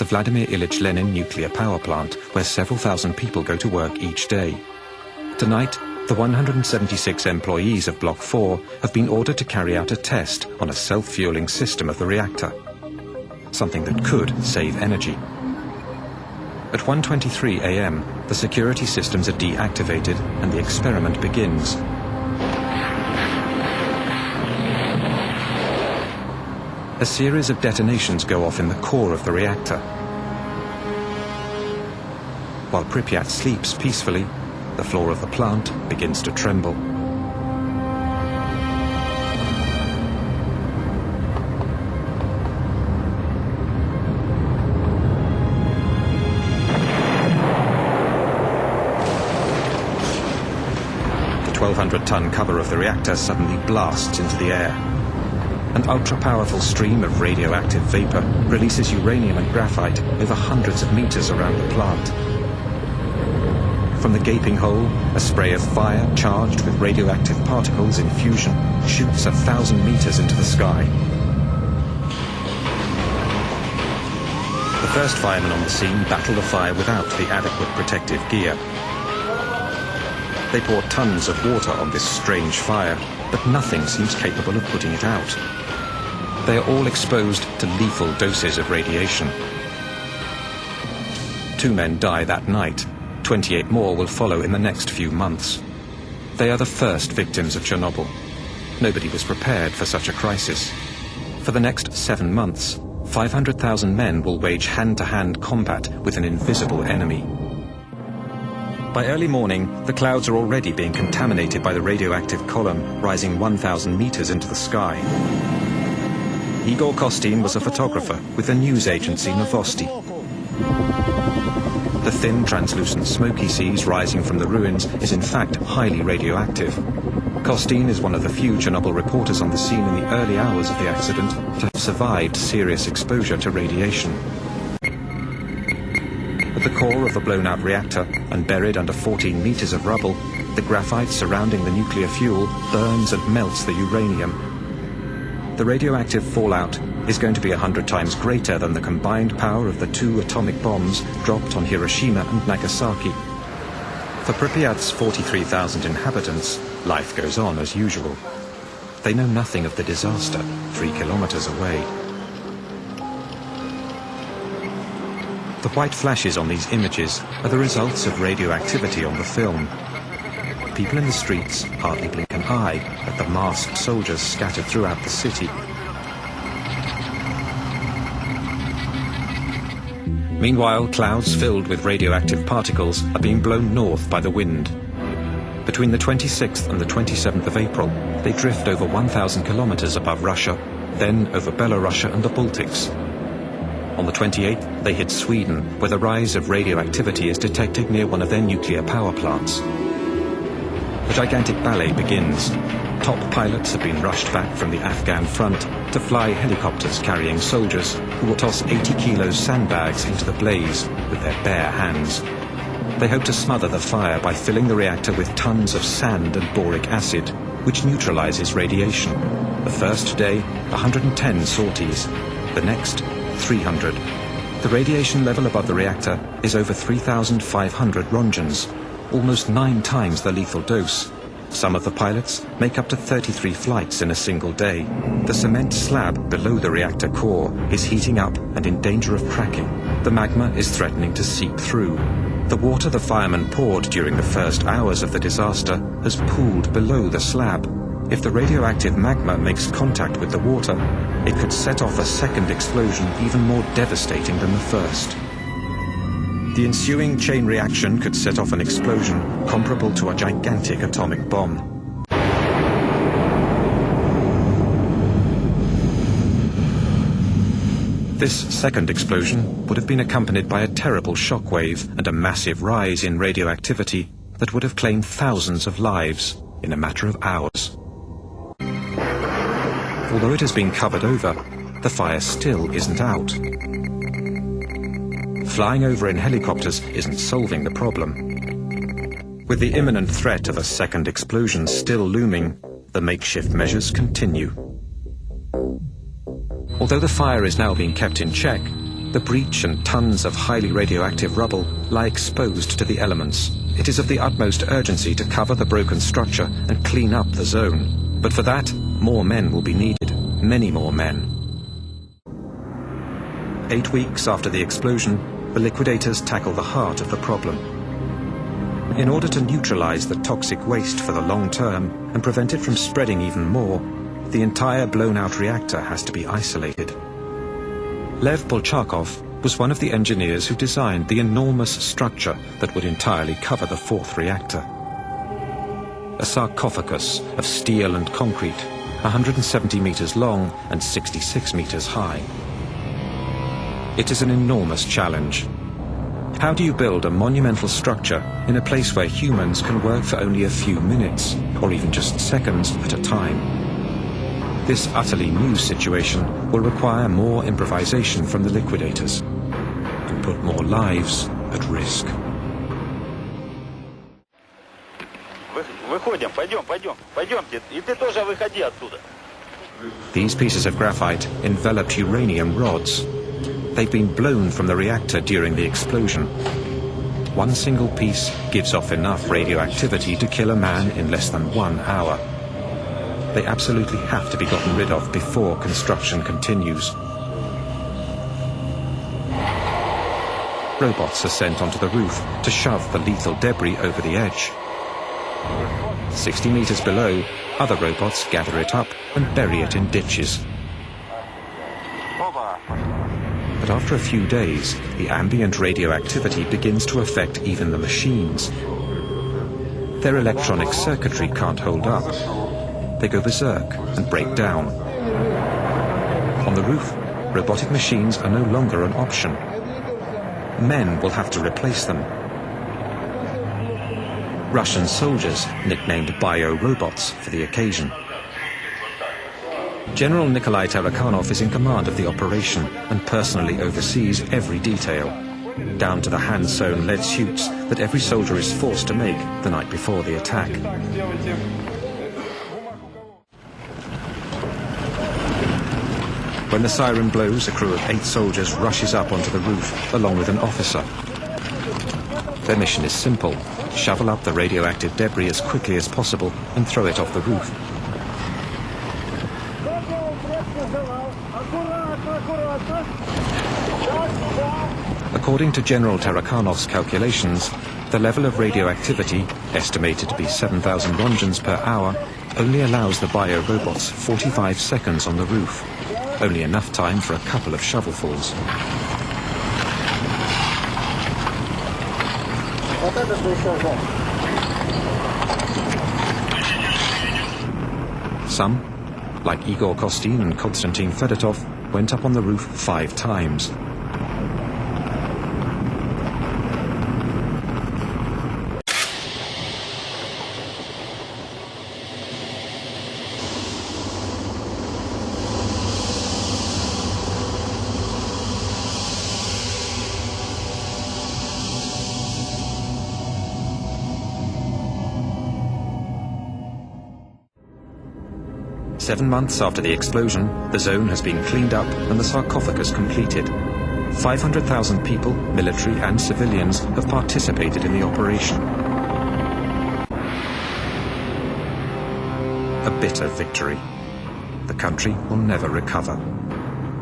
Vladimir Ilyich Lenin nuclear power plant, where several thousand people go to work each day. Tonight, the 176 employees of Block 4 have been ordered to carry out a test on a self-fueling system of the reactor, something that could save energy. At 1:23 a.m., the security systems are deactivated and the experiment begins. A series of detonations go off in the core of the reactor. While Pripyat sleeps peacefully, the floor of the plant begins to tremble. The 1,200-ton cover of the reactor suddenly blasts into the air. An ultra-powerful stream of radioactive vapor releases uranium and graphite over hundreds of meters around the plant. From the gaping hole, a spray of fire charged with radioactive particles in fusion shoots 1,000 meters into the sky. The first firemen on the scene battle the fire without the adequate protective gear. They pour tons of water on this strange fire, but nothing seems capable of putting it out. They are all exposed to lethal doses of radiation. 2 men die that night. 28 more will follow in the next few months. They are the first victims of Chernobyl. Nobody was prepared for such a crisis. For the next 7 months, 500,000 men will wage hand-to-hand combat with an invisible enemy. By early morning, the clouds are already being contaminated by the radioactive column rising 1,000 meters into the sky. Igor Kostin was a photographer with the news agency Novosti. The thin, translucent smoke he sees rising from the ruins is in fact highly radioactive. Kostin is one of the few Chernobyl reporters on the scene in the early hours of the accident to have survived serious exposure to radiation. At the core of the blown-out reactor and buried under 14 meters of rubble, the graphite surrounding the nuclear fuel burns and melts the uranium. The radioactive fallout is going to be 100 times greater than the combined power of the 2 atomic bombs dropped on Hiroshima and Nagasaki. For Pripyat's 43,000 inhabitants, life goes on as usual. They know nothing of the disaster 3 kilometers away. The white flashes on these images are the results of radioactivity on the film. People in the streets hardly blink an eye at the masked soldiers scattered throughout the city. Meanwhile, clouds filled with radioactive particles are being blown north by the wind. Between the 26th and the 27th of April, they drift over 1,000 kilometers above Russia, then over Belarusia and the Baltics. On the 28th, they hit Sweden, where the rise of radioactivity is detected near one of their nuclear power plants. The gigantic ballet begins. Top pilots have been rushed back from the Afghan front to fly helicopters carrying soldiers who will toss 80-kilo sandbags into the blaze with their bare hands. They hope to smother the fire by filling the reactor with tons of sand and boric acid, which neutralizes radiation. The first day, 110 sorties. The next, 300. The radiation level above the reactor is over 3,500 roentgens, almost 9 times the lethal dose. Some of the pilots make up to 33 flights in a single day. The cement slab below the reactor core is heating up and in danger of cracking. The magma is threatening to seep through. The water the firemen poured during the first hours of the disaster has pooled below the slab. If the radioactive magma makes contact with the water, it could set off a second explosion even more devastating than the first. The ensuing chain reaction could set off an explosion comparable to a gigantic atomic bomb. This second explosion would have been accompanied by a terrible shockwave and a massive rise in radioactivity that would have claimed thousands of lives in a matter of hours. Although it has been covered over, the fire still isn't out. Flying over in helicopters isn't solving the problem. With the imminent threat of a second explosion still looming, the makeshift measures continue. Although the fire is now being kept in check, The breach and tons of highly radioactive rubble lie exposed to the elements. It is of the utmost urgency to cover the broken structure and clean up the zone. But for that, more men will be needed, many more men. 8 weeks after the explosion, the liquidators tackle the heart of the problem. In order to neutralize the toxic waste for the long term and prevent it from spreading even more, the entire blown-out reactor has to be isolated. Lev Bolchakov was one of the engineers who designed the enormous structure that would entirely cover the fourth reactor. A sarcophagus of steel and concrete, 170 meters long and 66 meters high. It is an enormous challenge. How do you build a monumental structure in a place where humans can work for only a few minutes, or even just seconds at a time? This utterly new situation will require more improvisation from the liquidators and put more lives at risk. These pieces of graphite enveloped uranium rods. They've been blown from the reactor during the explosion. One single piece gives off enough radioactivity to kill a man in less than 1 hour. They absolutely have to be gotten rid of before construction continues. Robots are sent onto the roof to shove the lethal debris over the edge. 60 meters below, other robots gather it up and bury it in ditches. But after a few days, the ambient radioactivity begins to affect even the machines. Their electronic circuitry can't hold up. They go berserk and break down. On the roof, robotic machines are no longer an option. Men will have to replace them. Russian soldiers, nicknamed bio-robots for the occasion. General Nikolai Tarakanov is in command of the operation and personally oversees every detail, down to the hand-sewn lead suits that every soldier is forced to make the night before the attack. When the siren blows, a crew of 8 soldiers rushes up onto the roof, along with an officer. Their mission is simple: shovel up the radioactive debris as quickly as possible and throw it off the roof. According to General Tarakanov's calculations, the level of radioactivity, estimated to be 7,000 rongens per hour, only allows the bio-robots 45 seconds on the roof. Only enough time for a couple of shovelfuls. Some, like Igor Kostin and Konstantin Fedotov, went up on the roof 5 times. Seven months after the explosion, the zone has been cleaned up and the sarcophagus completed. 500,000 people, military and civilians, have participated in the operation. A bitter victory. The country will never recover.